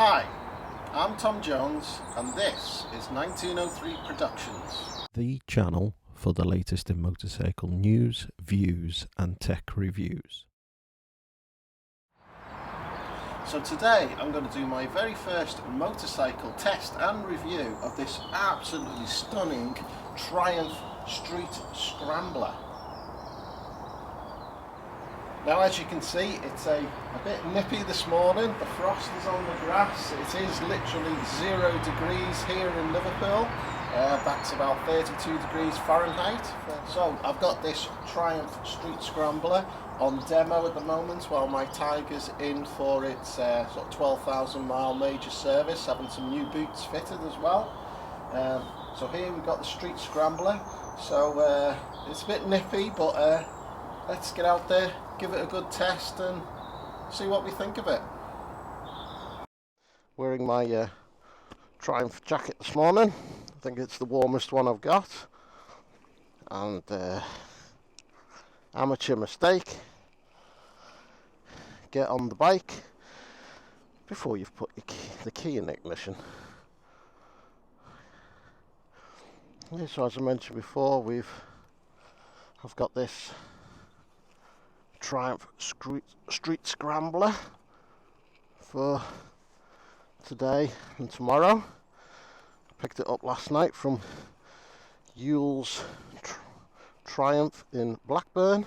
Hi, I'm Tom Jones and this is 1903 Productions, the channel for the latest in motorcycle news, views and tech reviews. So today I'm going to do my very first motorcycle test and review of this absolutely stunning Triumph Street Scrambler. Now, as you can see, it's a bit nippy this morning. The frost is on the grass. It is literally 0 degrees here in Liverpool. That's about 32 degrees Fahrenheit. So I've got this Triumph Street Scrambler on demo at the moment while my Tiger's in for its sort of 12,000 mile major service, having some new boots fitted as well. So here we've got the Street Scrambler. So it's a bit nippy, but let's get out there, give it a good test and see what we think of it. Wearing my Triumph jacket this morning. I think it's the warmest one I've got. And amateur mistake. Get on the bike before you've put the key in the ignition. Yeah, so as I mentioned before, I've got this Triumph Street Scrambler for today and tomorrow. I picked it up last night from Yule's Triumph in Blackburn.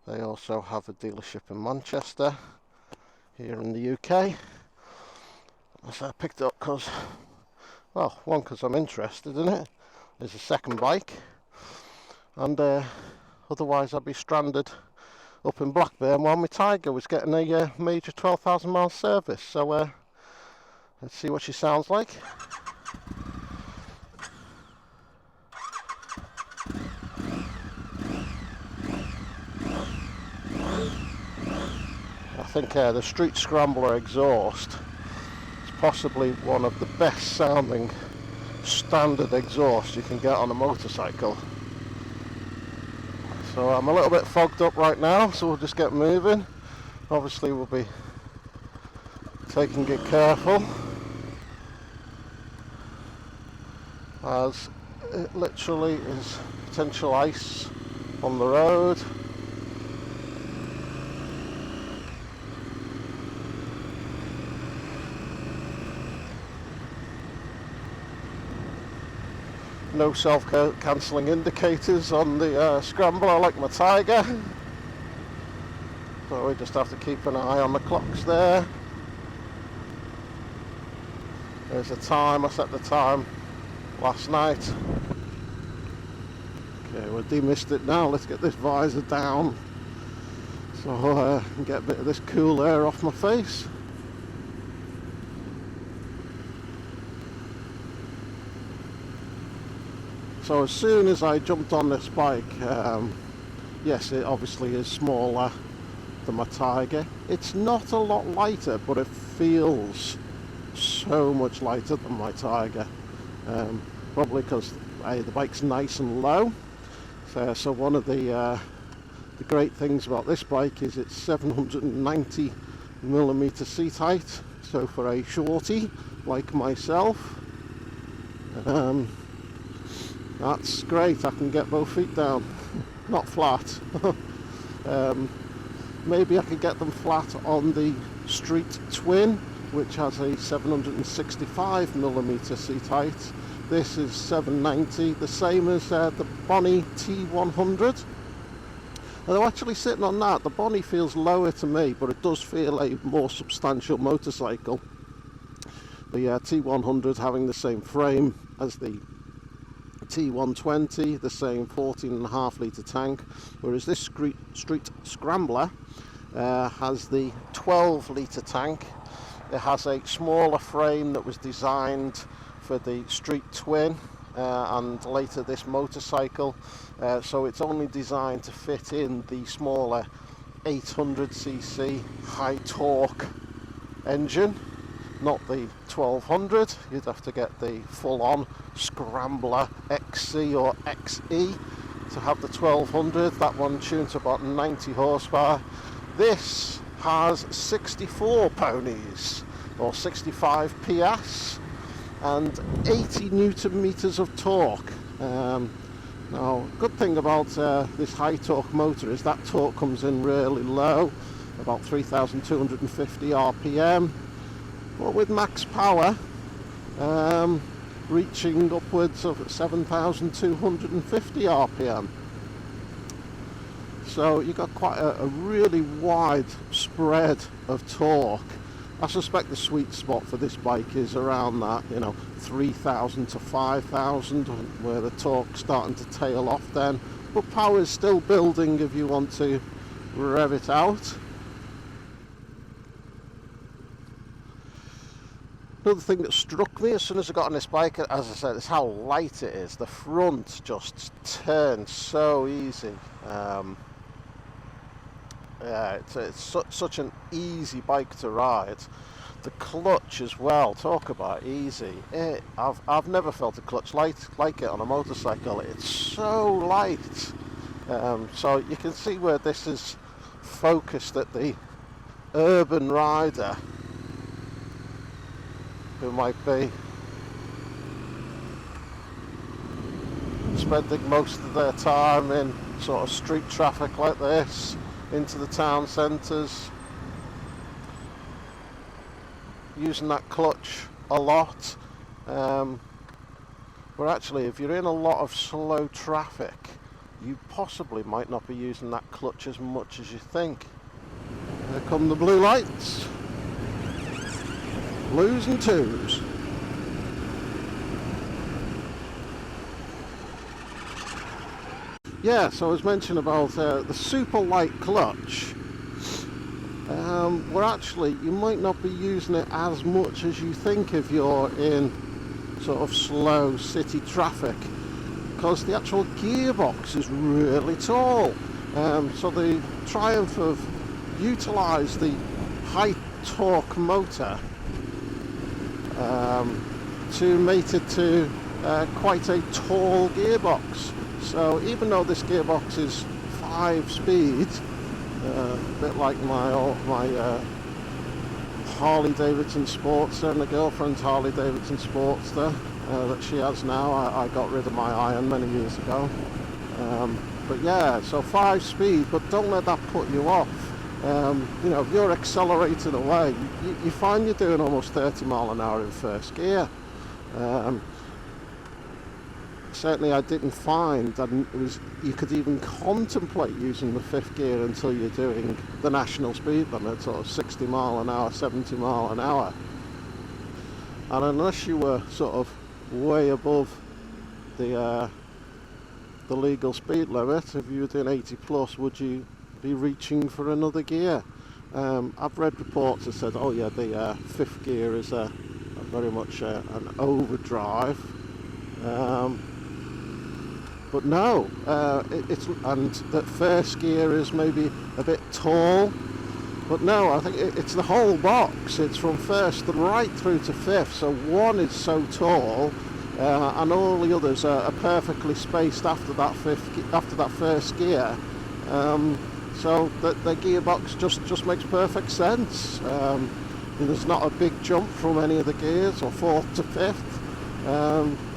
They also have a dealership in Manchester here in the UK. So I picked it up because, well, one, because I'm interested in it. It's a second bike, and otherwise I'd be stranded up in Blackburn while my Tiger was getting a major 12,000 mile service. So let's see what she sounds like. I think the Street Scrambler exhaust is possibly one of the best sounding standard exhaust you can get on a motorcycle. So I'm a little bit fogged up right now, so we'll just get moving. Obviously we'll be taking it careful, as it literally is potential ice on the road. No self-cancelling indicators on the Scrambler like my Tiger, so we just have to keep an eye on the clocks there. There's the time, I set the time last night. Okay, we'll demist it now. Let's get this visor down so I can get a bit of this cool air off my face. So as soon as I jumped on this bike, yes, it obviously is smaller than my Tiger. It's not a lot lighter, but it feels so much lighter than my Tiger. Probably because the bike's nice and low. So one of the great things about this bike is it's 790 millimeter seat height. So for a shorty like myself, that's great. I can get both feet down, not flat. Maybe I could get them flat on the Street Twin, which has a 765 millimeter seat height. This is 790, the same as the Bonnie T100. Although actually sitting on that, the Bonnie feels lower to me, but it does feel a more substantial motorcycle. The T100 having the same frame as the T120, the same 14.5 litre tank, whereas this Street Scrambler has the 12 litre tank. It has a smaller frame that was designed for the Street Twin and later this motorcycle, so it's only designed to fit in the smaller 800cc high torque engine, not the 1200. You'd have to get the full-on Scrambler XC or XE to have the 1200. That one tuned to about 90 horsepower. This has 64 ponies, or 65 PS, and 80 Newton meters of torque. Now, good thing about this high torque motor is that torque comes in really low, about 3,250 RPM, but with max power reaching upwards of 7,250 RPM. So you've got quite a really wide spread of torque. I suspect the sweet spot for this bike is around that, 3,000 to 5,000, where the torque's starting to tail off then. But power's still building if you want to rev it out. Another thing that struck me as soon as I got on this bike, as I said, is how light it is. The front just turns so easy. Yeah, it's such an easy bike to ride. The clutch as well, talk about easy. I've never felt a clutch like it on a motorcycle. It's so light. So you can see where this is focused at the urban rider who might be spending most of their time in sort of street traffic like this, into the town centres, using that clutch a lot. But actually, if you're in a lot of slow traffic, you possibly might not be using that clutch as much as you think. There come the blue lights. Blues and twos. Yeah, so I was mentioning about the super light clutch. Well, actually, you might not be using it as much as you think if you're in sort of slow city traffic, because the actual gearbox is really tall. So the Triumph have utilised the high torque motor to mate it to quite a tall gearbox. So even though this gearbox is 5-speed, a bit like my Harley Davidson Sportster and the girlfriend's Harley Davidson Sportster that she has now. I got rid of my Iron many years ago. But yeah, so 5-speed, but don't let that put you off. If you're accelerating away, you find you're doing almost 30 mile an hour in first gear. Certainly I didn't find that you could even contemplate using the fifth gear until you're doing the national speed limit, sort of 60 mile an hour, 70 mile an hour. And unless you were sort of way above the legal speed limit, if you were doing 80 plus, would you be reaching for another gear? I've read reports that said, oh yeah, the fifth gear is very much an overdrive. But no, and that first gear is maybe a bit tall. But no, I think it's the whole box. It's from first and right through to fifth. So one is so tall, and all the others are perfectly spaced after that first gear. So the gearbox just makes perfect sense. There's not a big jump from any of the gears, or fourth to fifth.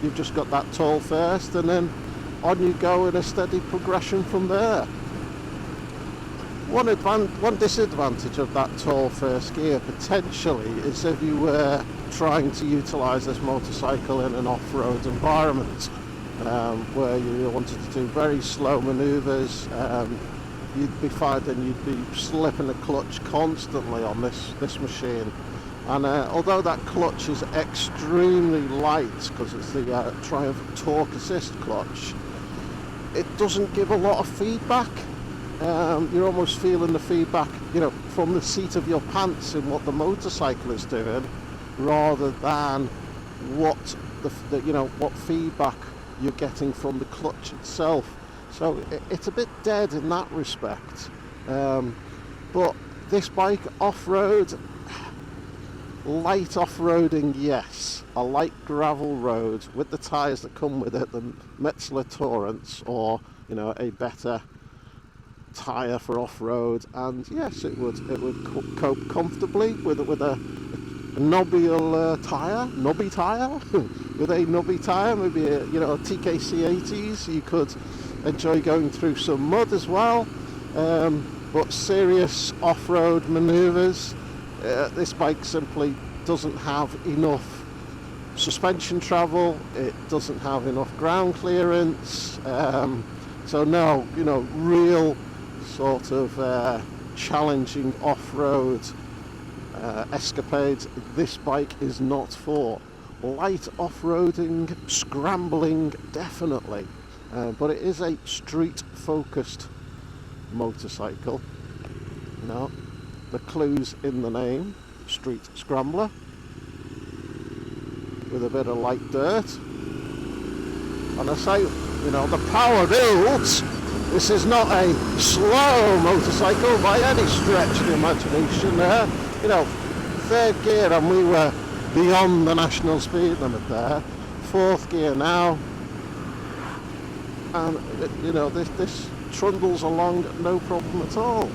You've just got that tall first, and then on you go in a steady progression from there. One disadvantage of that tall first gear potentially is if you were trying to utilise this motorcycle in an off-road environment, where you wanted to do very slow manoeuvres. You'd be finding you'd be slipping the clutch constantly on this machine. And although that clutch is extremely light, because it's the Triumph Torque Assist clutch, it doesn't give a lot of feedback. You're almost feeling the feedback, from the seat of your pants in what the motorcycle is doing, rather than what what feedback you're getting from the clutch itself. So it's a bit dead in that respect. But this bike, off-road, light off-roading, yes. A light gravel road with the tyres that come with it, the Metzeler Torrents, or a better tyre for off-road, and yes, it would cope comfortably with a knobby tyre with a knobby tyre, maybe a TKC 80s. You could enjoy going through some mud as well, but serious off-road manoeuvres, this bike simply doesn't have enough suspension travel, it doesn't have enough ground clearance, so no, real sort of challenging off-road escapades this bike is not for. Light off-roading, scrambling, definitely, but it is a street-focused motorcycle. The clue's in the name, Street Scrambler, with a bit of light dirt. And I say, the power builds. This is not a slow motorcycle by any stretch of the imagination. Third gear and we were beyond the national speed limit there. Fourth gear now, and this trundles along no problem at all.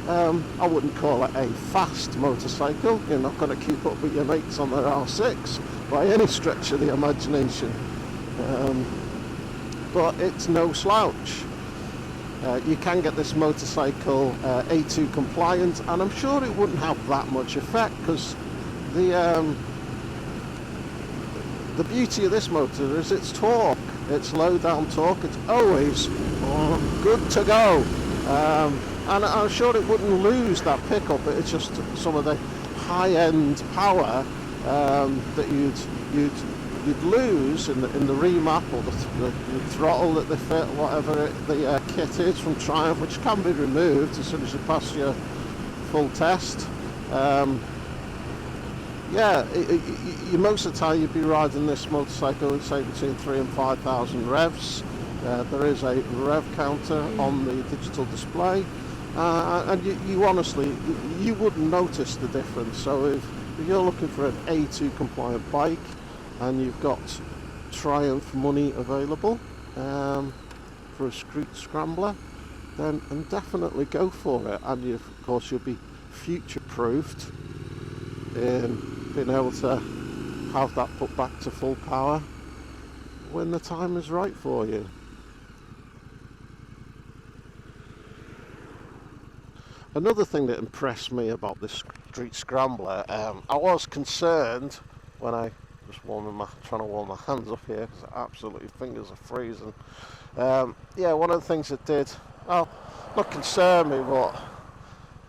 I wouldn't call it a fast motorcycle. You're not going to keep up with your mates on their R6 by any stretch of the imagination, but it's no slouch. You can get this motorcycle A2 compliant, and I'm sure it wouldn't have that much effect, because the beauty of this motor is its torque. It's low down torque. It's always good to go, and I'm sure it wouldn't lose that pickup. It's just some of the high-end power that you'd lose in the remap, or the throttle that they fit, whatever the kit is from Triumph, which can be removed as soon as you pass your full test. You most of the time you'd be riding this motorcycle at say between 3,000 and 5,000 revs. There is a rev counter on the digital display, and you honestly wouldn't notice the difference. So if you're looking for an A2 compliant bike and you've got Triumph money available for a Street Scrambler, then definitely go for it. And of course you'll be future-proofed in being able to have that put back to full power when the time is right for you. Another thing that impressed me about this Street Scrambler, I was concerned when I was trying to warm my hands up here, because absolutely fingers are freezing. One of the things that did, not concern me,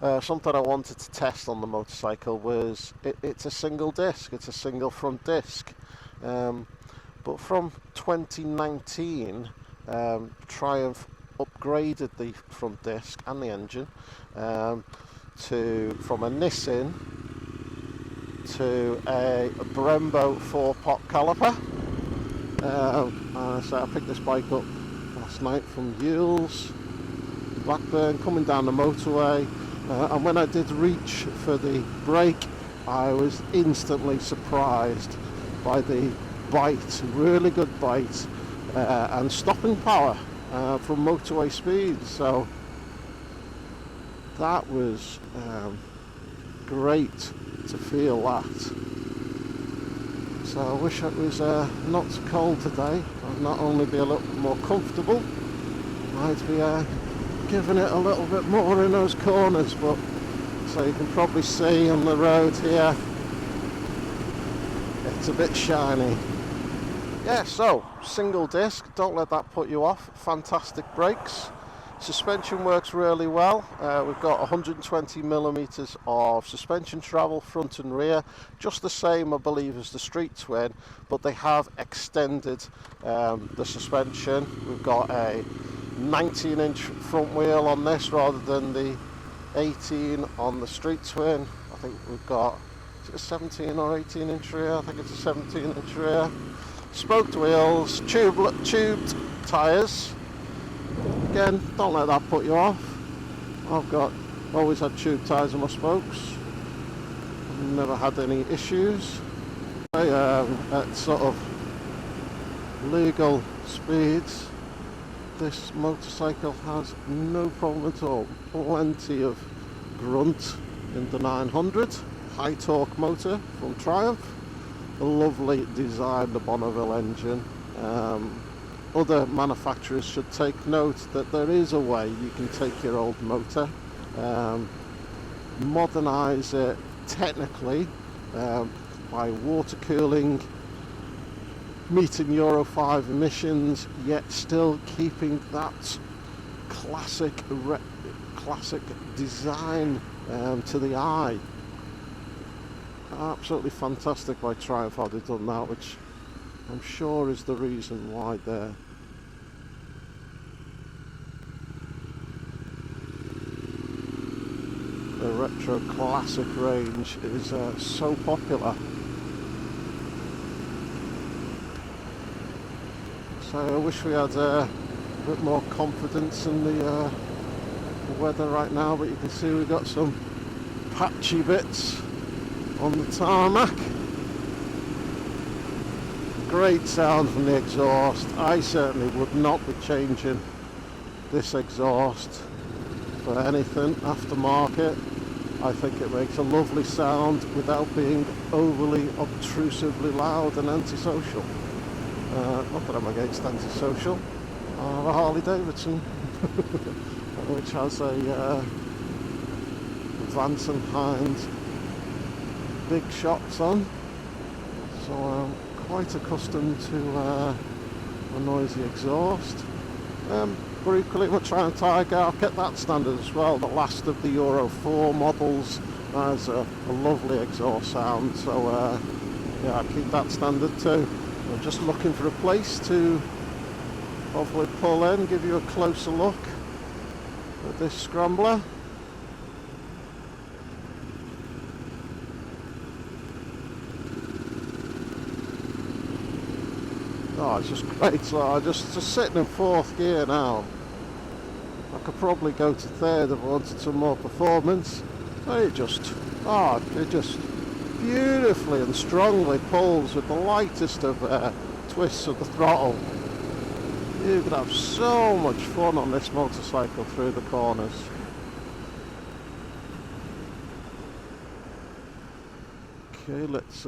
but something I wanted to test on the motorcycle was it's a single disc, it's a single front disc. But from 2019, Triumph upgraded the front disc and the engine from a Nissan to a Brembo 4-pot caliper. So I picked this bike up last night from Yules, Blackburn, coming down the motorway, and when I did reach for the brake, I was instantly surprised by the bite, really good bite, and stopping power from motorway speed. So that was great to feel that. So I wish it was not cold today. I'd not only be a little more comfortable, I'd be giving it a little bit more in those corners. But so you can probably see on the road here, it's a bit shiny. Yeah, so single disc, don't let that put you off. Fantastic brakes. Suspension works really well. We've got 120 millimeters of suspension travel, front and rear, just the same I believe as the Street Twin, but they have extended the suspension. We've got a 19-inch front wheel on this rather than the 18 on the Street Twin. I think we've got, is it a 17 or 18-inch rear? I think it's a 17-inch rear. Spoked wheels, tubed tyres. Again, don't let that put you off. I've always had tube tyres on my spokes. Never had any issues. At sort of legal speeds, this motorcycle has no problem at all. Plenty of grunt in the 900. High torque motor from Triumph. A lovely design, the Bonneville engine. Other manufacturers should take note that there is a way you can take your old motor, modernise it technically by water cooling, meeting Euro 5 emissions, yet still keeping that classic design to the eye. Absolutely fantastic by Triumph how they've done that, which I'm sure is the reason why the retro classic range is so popular. So I wish we had a bit more confidence in the weather right now, but you can see we've got some patchy bits on the tarmac. Great sound from the exhaust. I certainly would not be changing this exhaust for anything aftermarket. I think it makes a lovely sound without being overly obtrusively loud and antisocial. Not that I'm against antisocial. I have a Harley Davidson which has a Vance and Hines big shocks on, so I'm quite accustomed to a noisy exhaust. But equally with Triumph Tiger, I'll get that standard as well. The last of the Euro 4 models has a lovely exhaust sound, so yeah, I'll keep that standard too. I'm just looking for a place to hopefully pull in, give you a closer look at this Scrambler. Oh, it's just great. So I'm just sitting in fourth gear now. I could probably go to third if I wanted some more performance. It just beautifully and strongly pulls with the lightest of twists of the throttle. You could have so much fun on this motorcycle through the corners. Okay, let's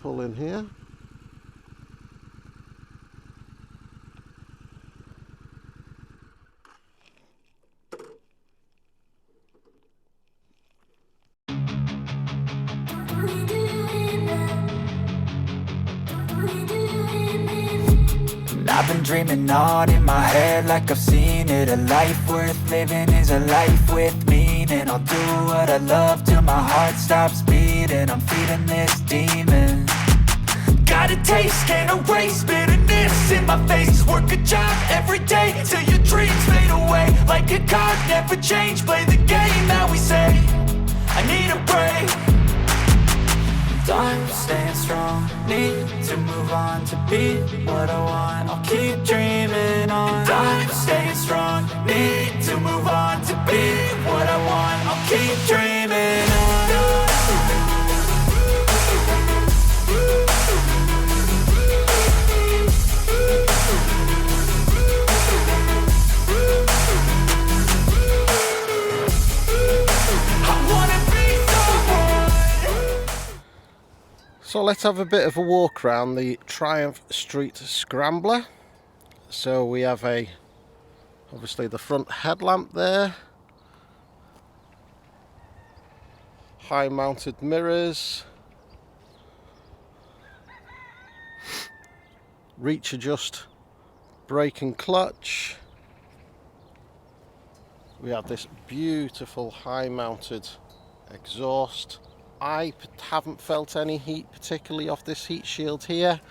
pull in here. I've been dreaming on in my head like I've seen it. A life worth living is a life with meaning. I'll do what I love till my heart stops beating. I'm feeding this demon. Got a taste, can't erase bitterness in my face. Work a job every day till your dreams fade away. Like a card, never change, play the game that we say. I need a break. I'm staying strong, need to move on to be what I want. I'll keep dreaming on. I'm staying strong, need to move on to be what I want. I'll keep dreaming on. So let's have a bit of a walk around the Triumph Street Scrambler. So we have obviously the front headlamp there, high mounted mirrors, reach adjust brake and clutch. We have this beautiful high mounted exhaust. I haven't felt any heat particularly off this heat shield here,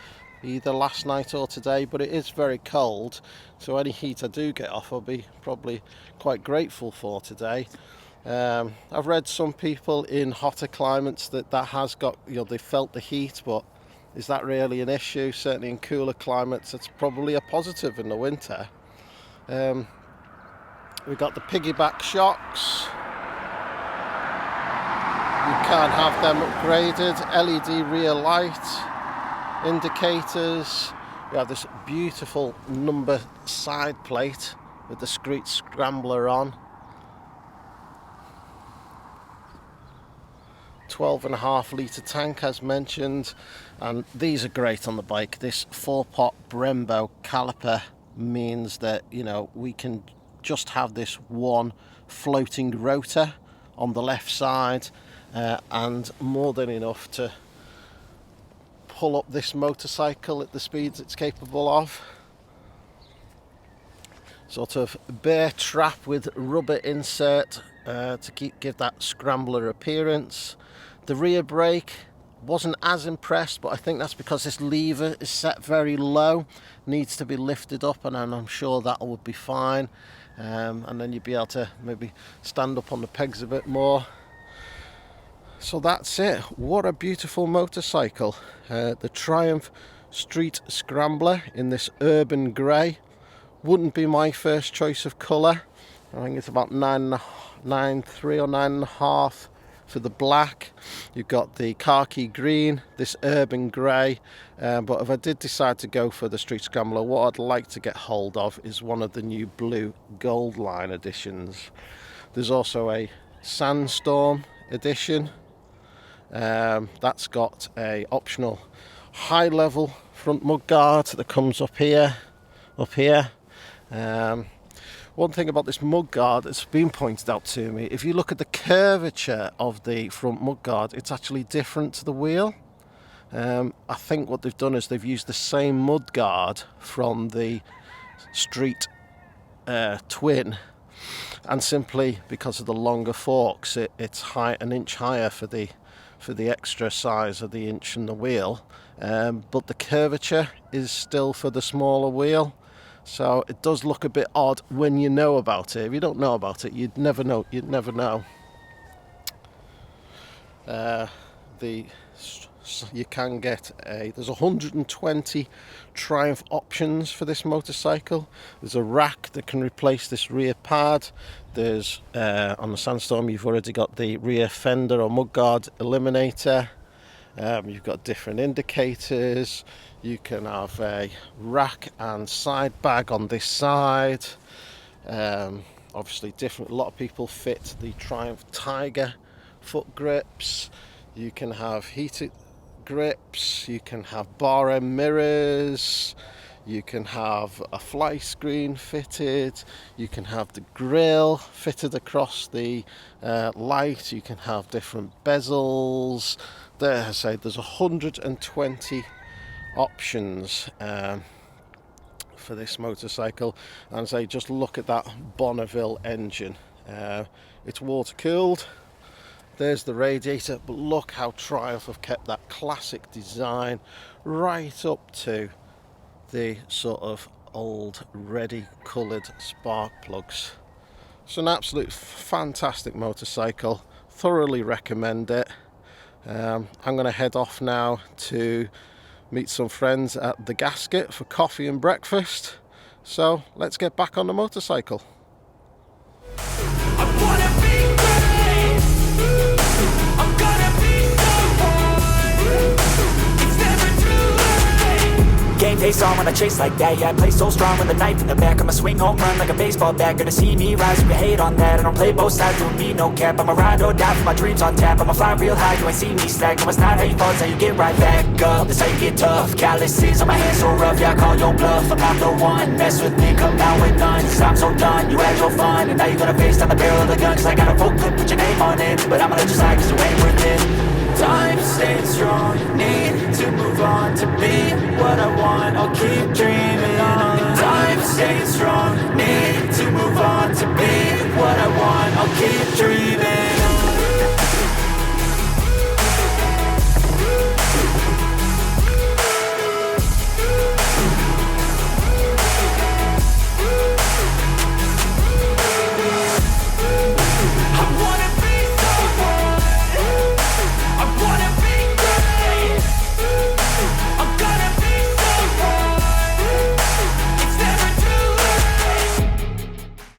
either last night or today, but it is very cold, so any heat I do get off I'll be probably quite grateful for today. I've read some people in hotter climates that has got, they felt the heat, but is that really an issue? Certainly in cooler climates it's probably a positive in the winter. We've got the piggyback shocks. You can have them upgraded, LED rear light, indicators, We have this beautiful number side plate with the Scrambler on. 12.5 litre tank as mentioned, and these are great on the bike. This 4-pot Brembo caliper means that, you know, we can just have this one floating rotor on the left side, and more than enough to pull up this motorcycle at the speeds it's capable of. Sort of bear trap with rubber insert to give that Scrambler appearance. The rear brake, wasn't as impressed, but I think that's because this lever is set very low, needs to be lifted up, and I'm sure that would be fine. And then you'd be able to maybe stand up on the pegs a bit more. So that's it. What a beautiful motorcycle. The Triumph Street Scrambler in this urban grey. Wouldn't be my first choice of colour. I think it's about 9.3 or 9.5 for the black. You've got the khaki green, this urban grey, but if I did decide to go for the Street Scrambler, what I'd like to get hold of is one of the new blue Gold Line editions. There's also a Sandstorm edition. That's got a optional high level front mudguard that comes up here. One thing about this mudguard that's been pointed out to me, if you look at the curvature of the front mudguard, it's actually different to the wheel. I think what they've done is they've used the same mudguard from the Street Twin, and simply because of the longer forks, it's an inch higher for the extra size of the inch in the wheel, but the curvature is still for the smaller wheel. So it does look a bit odd when you know about it. If you don't know about it, you'd never know. You can get there's 120 Triumph options for this motorcycle. There's a rack that can replace this rear pad. There's on the Sandstorm, you've already got the rear fender or mudguard eliminator. You've got different indicators. You can have a rack and side bag on this side. Obviously different. A lot of people fit the Triumph Tiger foot grips. You can have heated grips. You can have bar end mirrors. You can have a fly screen fitted. You can have the grille fitted across the light. You can have different bezels. There, I say there's 120 options for this motorcycle, and say just look at that Bonneville engine. It's water cooled. There's the radiator, but look how Triumph have kept that classic design right up to the sort of old ready coloured spark plugs. It's an absolute fantastic motorcycle. Thoroughly recommend it. I'm going to head off now to meet some friends at the Gasket for coffee and breakfast. So let's get back on the motorcycle. I wanna be great. I'm gonna be so hard. It's never too late. Game face on when I chase like that. Yeah, I play so strong with a knife in the back. I'ma swing home run like a baseball bat. Gonna see me rise, you hate on that. I don't play both sides, doing me no cap. I'ma ride or die for my dreams on tap. I'ma fly real high, you ain't see me slack. No, it's not how you fall, it's how you get right back up. That's how you get tough. Calluses on my hands so rough, yeah, I call your bluff. I'm not the one, mess with me, come out with none. Cause I'm so done, you had your fun. And now you're gonna face down the barrel of the gun. Cause I got a full clip, put your name on it. But I'ma let you slide cause you ain't worth it. Time staying strong, need to move on to be what I want. I'll keep dreaming.